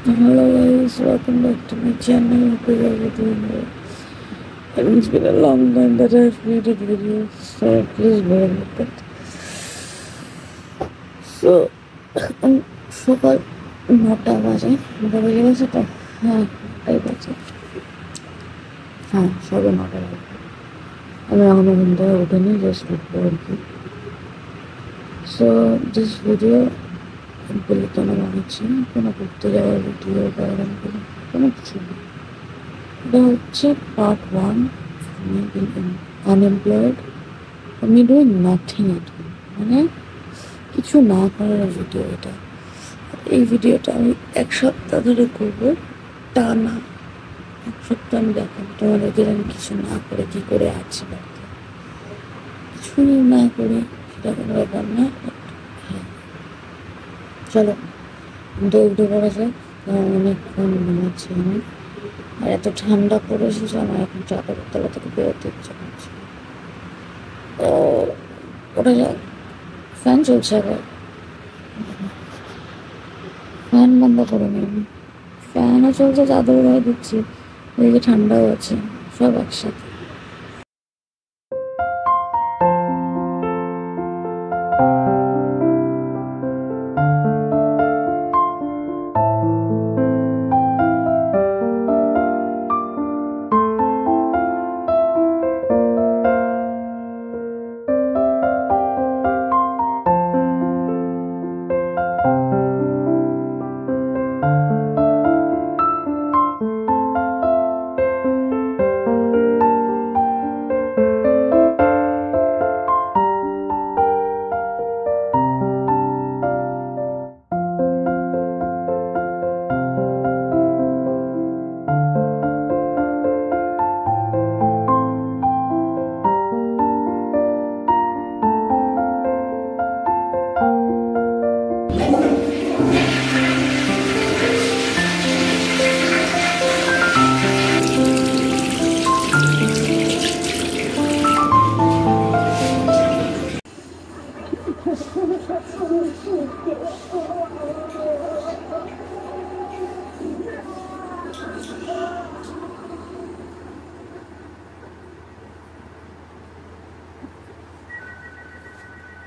Hello guys, welcome back to my channel. Hope you guys are doing well. And it's been a long time that I've made a video, so please bear with it. So, সকাল 9টা বাজে, 9টা বেজে গেছে তো? হ্যাঁ, 9টাই বাজে। হ্যাঁ, সবে 9টা বাজে। আমি এখনো ঘুম থেকে উঠিনি, জাস্ট উঠবো আর কি। সো দিস ভিডিও বলে কেন বানাচ্ছি, কোনো ঘুরতে যাওয়ার ভিডিও বা এরকম কোনো কিছু না। এটা হচ্ছে পার্ট 1 আমি আনএমপ্লয়েড, আমি ডুইং নাথিং এট হোম, মানে কিছু না করার ভিডিও এটা। এই ভিডিওটা আমি 1 সপ্তাহ ধরে করবো, টানা 1 সপ্তাহ আমি দেখাবো তোমাদেরকে আমি কিছু না করে কী করে আছি বাড়িতে, কিছুই না করে, সেটা কোনো ব্যাপার না। হ্যাঁ, চলো দৌড়ে পড়া যাক, কারণ অনেকক্ষণ ঘুমাচ্ছি আমি। আর এত ঠান্ডা পড়েছে যে আমার এখন চাদরের তলা থেকে বেরোতে ইচ্ছা করছে। তো ওটা যাক, ফ্যান চলছে আবার, ফ্যান বন্ধ করে নি আমি, ফ্যানও চলছে, চাদর গায়ে দিচ্ছি, এদিকে ঠান্ডাও আছে, সব একসাথে।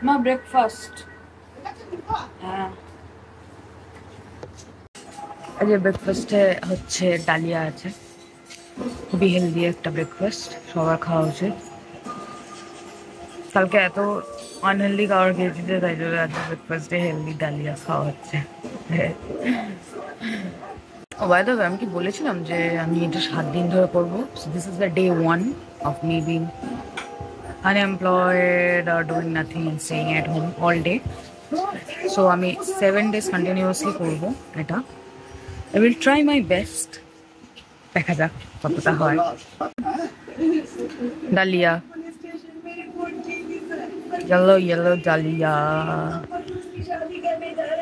মা ব্রেকফাস্ট, হ্যাঁ আজকে ব্রেকফাস্টে হচ্ছে ডালিয়া আছে, খুবই হেলদি একটা ব্রেকফাস্ট, সবার খাওয়া উচিত। কালকে এত আনহেলদি খাবার খেয়েছি যে তাই জন্য আজকে ব্রেকফাস্টে হেলদি ডালিয়া খাওয়া হচ্ছে। বাই দ্য ওয়ে, আমি কি বলেছিলাম যে আমি এটা 7 দিন ধরে করবো? This is the day 1 of me being unemployed or doing nothing and staying at home all day. So আমি 7 days continuously করবো এটা। I will try my best, দেখা যাক কতটা হয়। Dahlia, yellow dahlia,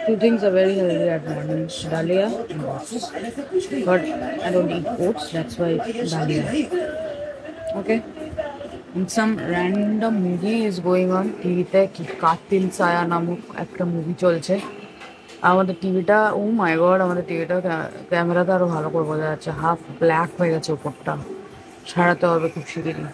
2 things are very healthy at morning, dahlia and oats. But I don't eat oats, that's why dahlia. Okay, and some random movie is going on টিভিতে, কি কাতিল ছায়া নামক একটা movie চলছে। আমাদের টিভিটা, ও মাই গড, আমাদের টিভিটা ক্যামেরাতে আরো ভালো করে বোঝা যাচ্ছে, হাফ ব্ল্যাক হয়ে গেছে উপরটা, সারাতে হবে খুব শিগগিরই।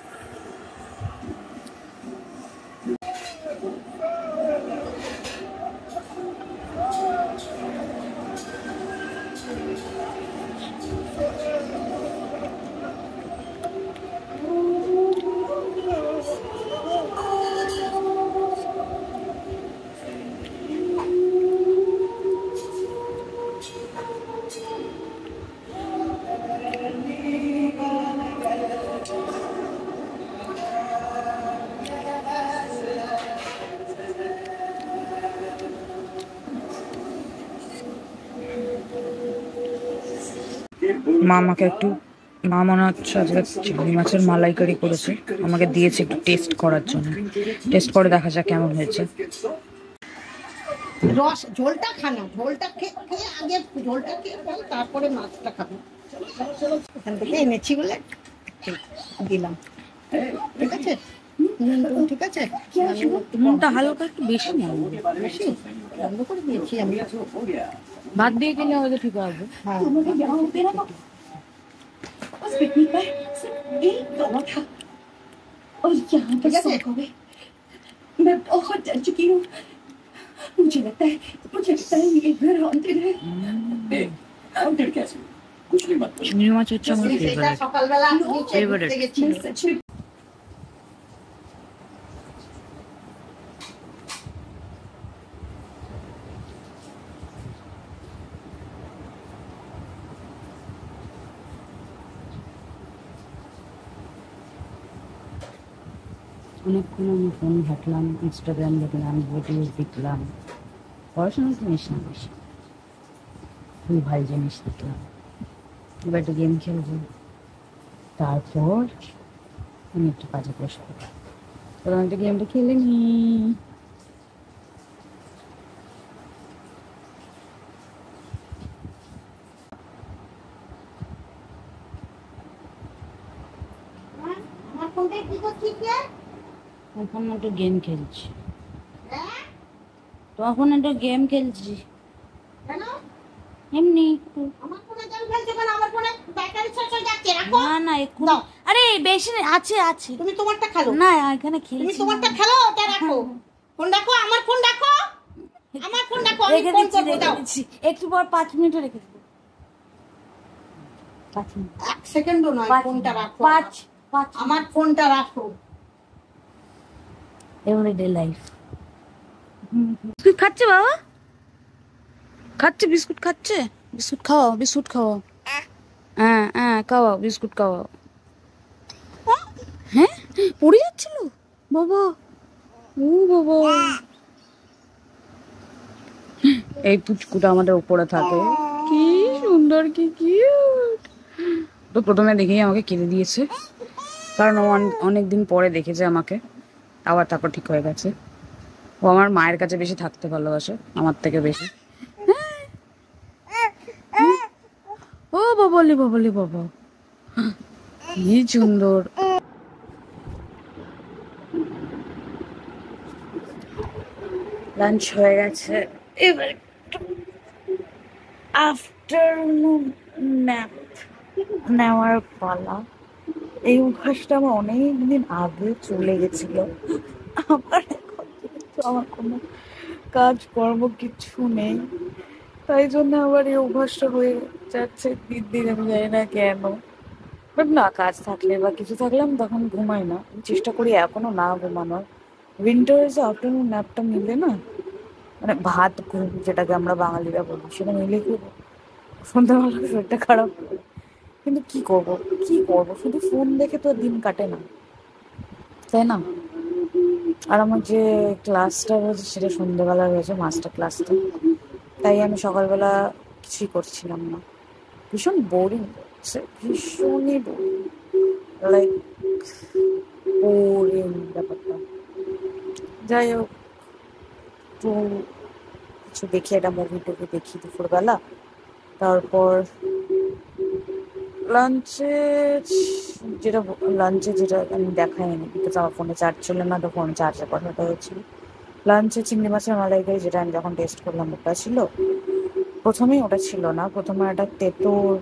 মা আমাকে একটু, মা মনে হচ্ছে আজকে চিংড়ি মাছের মালাইকারি করেছে, আমাকে দিয়েছে একটু টেস্ট করার জন্য। টেস্ট করে দেখা যাক কেমন হয়েছে। রস ঝোলটা খানা, ঝোলটা খেয়ে আগে ঝোলটা খেয়ে তারপরে মাছটা খাবো। এখান থেকে এনেছি বলে দিলাম, ঠিক আছে? ঠিক আছে, নুনটা হালকা একটু বেশি, বেশি বন্ধ করে দিয়েছি আমি। ভাত দিয়ে খেলে হয়তো ঠিক হবে। হ্যাঁ बस पिकनिक पर सिर्फ एक गाना था और यहाँ पर ठीक है। 100 कौवे। मैं बहुत डर चुकी हूँ। मुझे लगता है ये घर हॉन्टेड है। हॉन्टेड कैसे? कुछ नहीं मत बोलो। চিংড়ি মাছ হচ্ছে আমার এটা ফেভারিট। সকালবেলা নিচে Favorite. ঘুরতে গেছিল। मैं सच में অনেকক্ষণ আমি ফোন ঘাটলাম, ইনস্টাগ্রাম দেখলাম, ভিডিও দেখলাম, পড়াশোনার জিনিস না বেশি, খুবই ভালো জিনিস দেখলাম। এবার একটু গেম খেলবো, তারপর আমি একটু কাজে বসবো। তখন একটা গেমটা খেলে নি। আমার ফোনটা কি করছিস রে? এখন একটু গেম খেলছি, হ্যাঁ? তখন একটু গেম খেলছি কেন? এমনি একটু। আমার ফোনে গেম খেলছো কেন? আমার ফোনে ব্যাটারি শেষ হয়ে যাচ্ছে। রাখো। না না একটু, দাও। আরে বেশি আছে আছে, তুমি তোমারটা খেলো। না এখানে তুমি খেলছি তোমারটা না। খেলো, ওটা রাখো। ফোন রাখো, আমার ফোন রাখো। আমার ফোন রাখো, আমি রেখে ফোন দিচ্ছি, করবো, রেখে দাও। দিচ্ছি। একটু পর 5 মিনিটে রেখে দেবো। 5 মিনিট, 1 সেকেন্ডও নয়, 5 ফোনটা রাখো। 5 আমার ফোনটা রাখো। Everyday life. বিস্কুট খাচ্ছে বাবা, খাচ্ছে বিস্কুট, খাচ্ছে বিস্কুট, খাওয়াও বিস্কুট খাওয়াও। হ্যাঁ হ্যাঁ খাওয়াও বিস্কুট খাওয়াও। হ্যাঁ পড়ে যাচ্ছিল বাবা, ও বাবা। এই পুচকুটা আমাদের উপরে থাকে, কি সুন্দর, কি কিউট। তো প্রথমে দেখেই আমাকে কেঁদে দিয়েছে, কারণ ও অনেকদিন পরে দেখেছে আমাকে, আবার তারপর ঠিক হয়ে গেছে। ও আমার মায়ের কাছে বেশি থাকতে ভালোবাসে আমার থেকে বেশি। ও বাবলি বাবলি বাবা, কি সুন্দর। লাঞ্চ হয়ে গেছে, এবার একটু আফটারনুন ন্যাপ নেওয়ার পালা। এই অভ্যাসটা আমার অনেকদিন আগে চলে গেছিল, আবার এখন যেহেতু আমার কোনো কাজকর্ম কিছু নেই, তাই জন্য আবার এই অভ্যাসটা হয়ে যাচ্ছে দিন দিন, আমি জানি না কেন। বাট না, কাজ থাকলে বা কিছু থাকলে আমি তখন ঘুমাই না, আমি চেষ্টা করি এখনো না ঘুমানোর। উইন্টারে যে আফটারনুন ন্যাপটা মিলে না, মানে ভাত ঘুম যেটাকে আমরা বাঙালিরা বলি, সেটা মিলে খুব সন্ধ্যাবেলা শরীরটা খারাপ করে। কিন্তু কি করব, কি করব, শুধু ফোন দেখে তো দিন কাটে না, তাই না? আর আমার যে ক্লাসটা রয়েছে সেটা সন্ধ্যেবেলা রয়েছে, মাস্টার ক্লাসটা, তাই আমি সকালবেলা কিছুই করছিলাম না। ভীষণ বোরিং হচ্ছে, ভীষণই বোরিং, লাইক বোরিং ব্যাপারটা। যাই হোক, একটু কিছু দেখি, একটা মুভি টুভি দেখি দুপুরবেলা, তারপর লাঞ্চে যেটা আমি দেখাইনি, বিকজ আমার ফোনে চার্জ ছিল না, তো ফোন চার্জে বসাতে হয়েছিল। লাঞ্চে চিংড়ি মাছের মালাইকারি, যেটা আমি যখন টেস্ট করলাম ওটা ছিল। প্রথমেই ওটা ছিল না, প্রথমে একটা তেঁতুল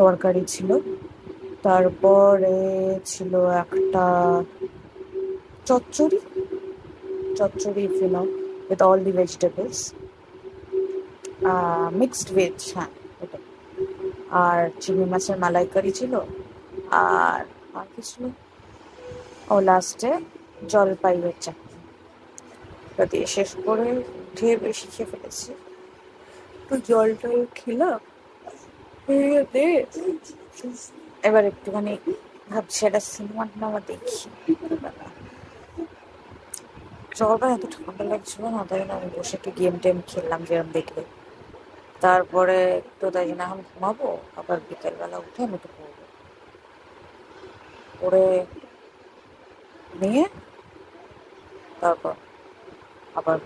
তরকারি ছিল, তারপরে ছিল একটা চচ্চড়ি, with all the vegetables, mixed veg, হ্যাঁ ওটা। আর চিংড়ি মাছের মালাইকারি ছিল, আর আর কি ছিল, ও লাস্টে জলপাইয়ের চাটনি। ওটা দিয়ে শেষ করে উঠে বেশি খেয়ে ফেলেছি, তো জলটাও খেলাম। এবার একটুখানি ভাবছি একটা সিনেমা টিনেমা দেখি। সকালবেলা এত ঠান্ডা লাগছিল না, তাই জন্য আমি বসে একটু গেম টেম খেললাম যেরকম দেখলে। তারপরে তো তাই জন্য এখন ঘুমাবো, আবার বিকেলবেলা উঠে আমি একটু পড়বো, পড়ে নিয়ে তারপর আবার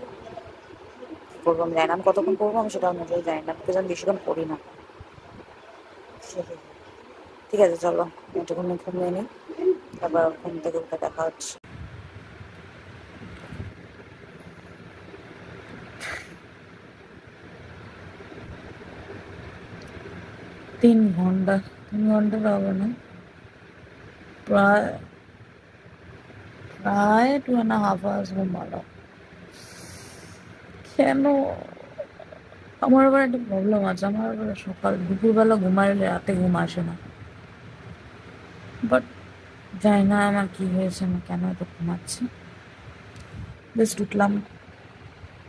কি করবো আমি জানি না। আমি কতক্ষণ পড়বো আমি সেটা নিজেই জানি না, বিকজ আমি বেশিক্ষণ পড়ি না। ঠিক আছে চলো, একটুখানি ঘুমিয়ে নিই, তারপর ঘুম থেকে উঠে দেখা হচ্ছে। 3 ঘন্টা, 3 ঘন্টার হবে না, প্রায় প্রায় 2.5 hours ঘুমালাম। কেন? আমার আবার একটা প্রবলেম আছে, আমার আবার দুপুরবেলা ঘুমাইলে রাতে ঘুম আসে না। বাট জানি না আমার কি হয়েছে, আমি কেন এত ঘুমাচ্ছি। জাস্ট উঠলাম,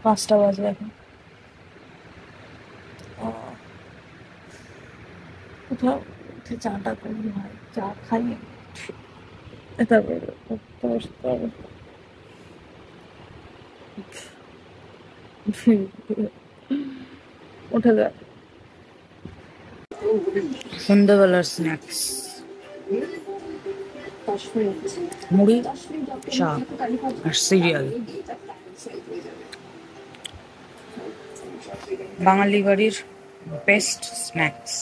5টা বাজে এখন। কোথাও উঠে চাটা করি ভাই, চা খাই, তারপরে পড়তে বসতে হবে। উঠে যায় সন্ধ্যাবেলার স্ন্যাক্স, মুড়ি, চা আর সিরিয়াল। বাঙালি বাড়ির বেস্ট স্ন্যাক্স।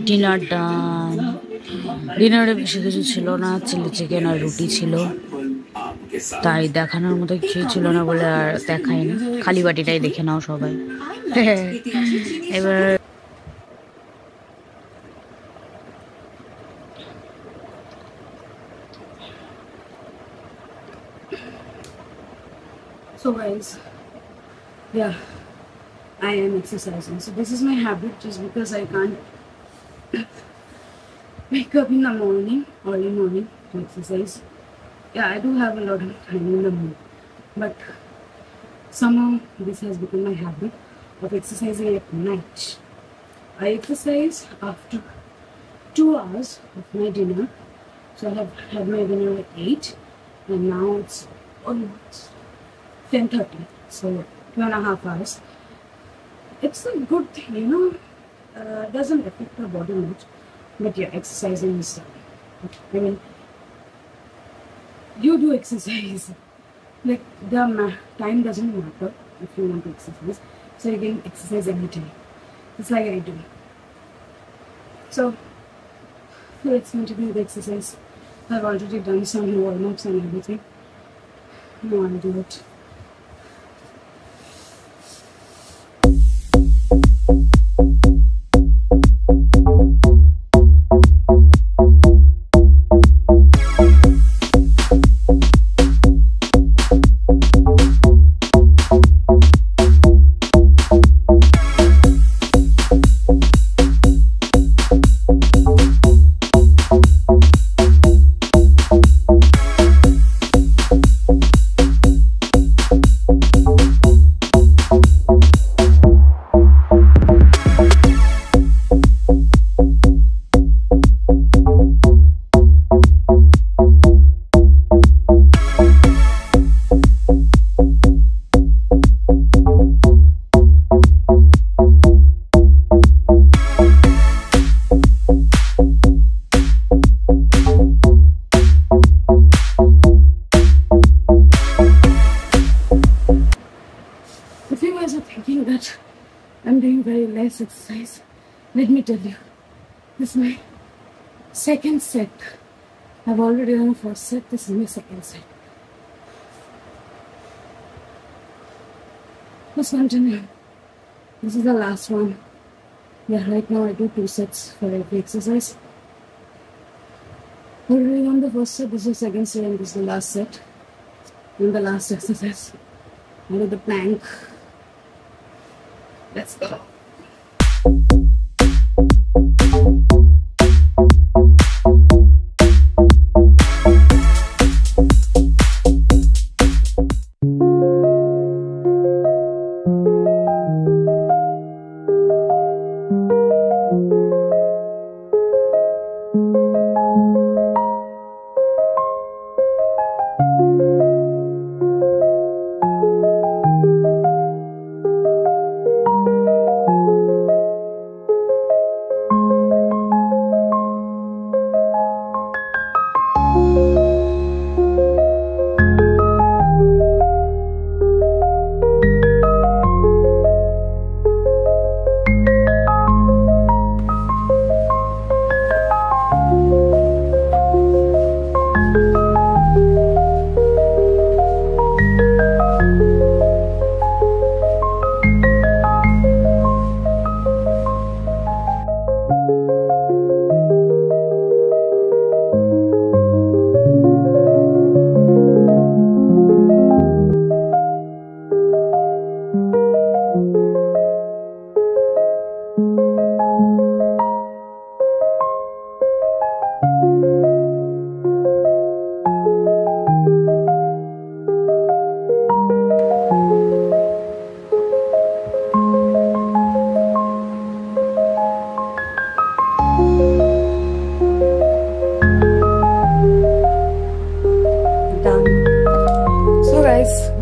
ডিনার ডান। ডিনারে বেশি কিছু ছিল না, চিলি চিকেন আর রুটি ছিল, তাই দেখানোর মতো কিছুই ছিল না বলে আর দেখাই না। খালি বাটিটাই দেখে নাও সবাই। এবার So guys, yeah, I am exercising. So this is my habit just because I can't wake up in the morning, early morning to exercise. Yeah, I do have a lot of time in the morning, but somehow this has become my habit of exercising at night. I exercise after 2 hours of my dinner. So I have had my dinner at 8 and now it's almost 10:30, so 2.5 hours. It's a good thing, you know. Doesn't affect our body much, but yeah, exercising is. I mean, you do exercise. Like the time doesn't matter if you want to exercise, so you can exercise anytime. It's like I do. So let's continue the exercise. I've already done some warm-ups and everything. Now I'll do it. you guys are thinking that I'm doing very less exercise, let me tell you, this is my second set. I've already done a first set, this is my second set. Let's continue. This is the last one. Yeah, right now I do 2 sets for every exercise. Already on the first set, this is the second set, and this is the last set. And the last exercise, I do the plank. Let's go.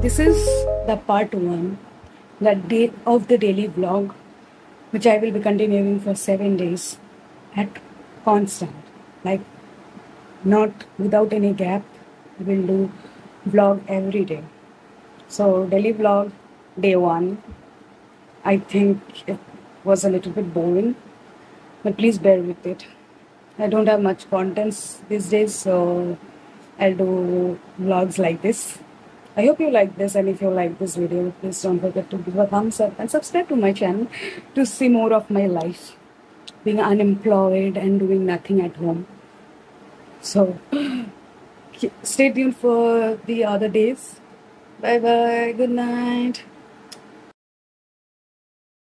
This is the part 1, the day of the daily vlog, which I will be continuing for 7 days at constant, like not without any gap. I will do vlog every day. So daily vlog day 1, I think it was a little bit boring, but please bear with it. I don't have much contents these days, so I'll do vlogs like this. I hope you like this, and if you like this video, please don't forget to give a thumbs up and subscribe to my channel to see more of my life, being unemployed and doing nothing at home. So stay tuned for the other days. Bye bye, good night.